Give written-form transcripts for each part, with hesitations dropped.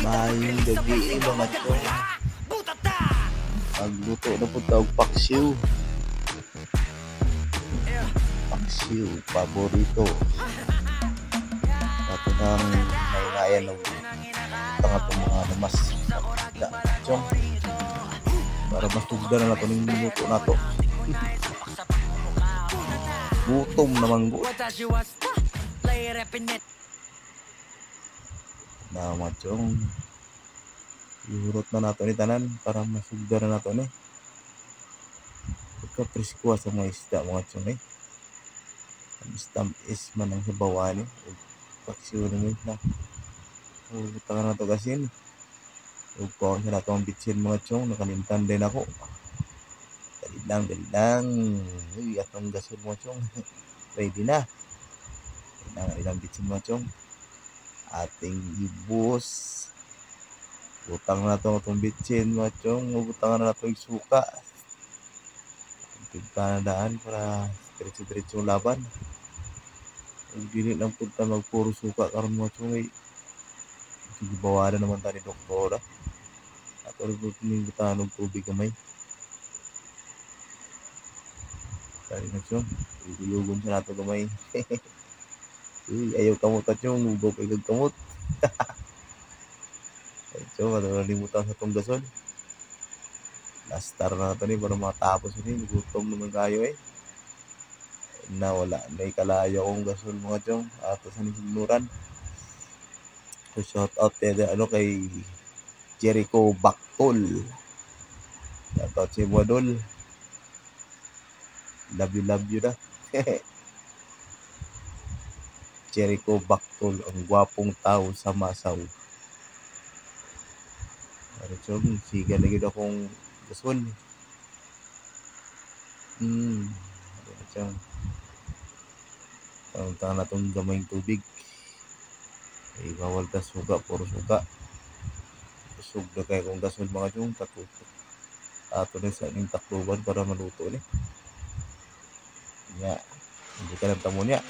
Mayong gabi mga chong. Pagluto na po tawag paksiw. Paksiw, paborito. Ito nang nainayan ng tanga itong mga namas na chong. Para mas tugda na nato ng minuto na to. Gutom naman po. Na mga chong, ihurot na nato ni tanan para masugda na nato ni. Pagka-presko sa mga isda mga chong eh. Stamp is man ang sabawan eh. Paksiw naman na. Butangan na to kasi ni. Huwag sa nato ang bitsin mga chong. Nakalimtan din ako. Dalidang. Uy, atong gasol mga chong. Ready na. Ilang bitsin mga chong. Ating ibus. Butang na ito itong bitsin mga chong. Butang na ito yung suka. Tigpa na daan para diretso-diretso laban. Ang ginit lang punta magpuro suka karon mga chong ay gibawalan naman tayo ni doktora. At ulit po pinigbutan ng tubig kamay. Tari na chong. Igulugon sa nato kamay. Uy, ayaw kamot at yung ugaw pa ikag kamot. So, nalimutan sa itong gasol. Last star na ito para matapos ini. Gutom naman kayo eh. Na wala. May kalayo akong gasol mga chong. Ato sa nisignuran. So, shout out kay Jericho Bactol. Shout out si Buadol. Love you na. Jericho Bactol, ang gwapong tao sa Masaw. Ano chong, siga na gid akong gasol. Ano chong. Tawag na itong gamayng tubig. Ay, bawal ka suka, puro suka. Kusog na kayo kong gasol mga chong, tatuto. Ato na sa inyong takluban para maluto ni. Nga, hindi ka lang tamo niya.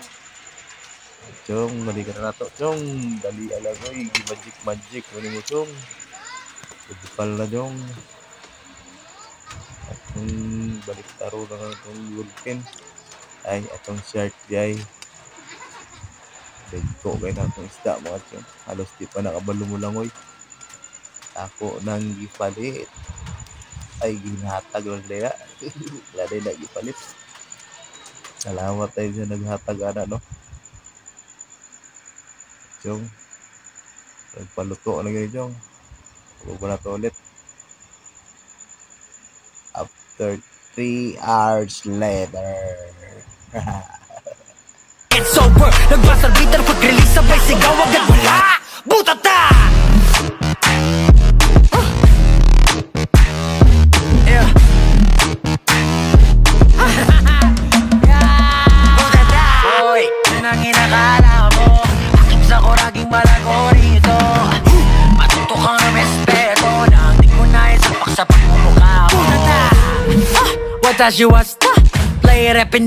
Chong, mali ka na nato. Chong, dali alagoy. Magic. Mali mo, chong. Pagkipal na, chong. At balik taro na itong gulpin. Ay, atong shark jay. Dagko kayo na itong isda, mga chong. Halos di pa nakabalo mo lang, oy. Ako nang gipalit. Ay, ginhatag lang nila. Wala din na gipalit. Salamat tayo sa naghatag ana, no? Chong, nagpaluto na ganyan chong. Huwag na to ulit. After 3 hours later. It's over. Nagbasar bitter pag-release sabay sigaw agad wala. Butata! Yeah. Butata! Hoy, yun ang inakala mo. Sa koraging malagori ito. Matuto kang respeto na hindi ko na isapak sa pagmumukha mo. Watashi wasta, play repin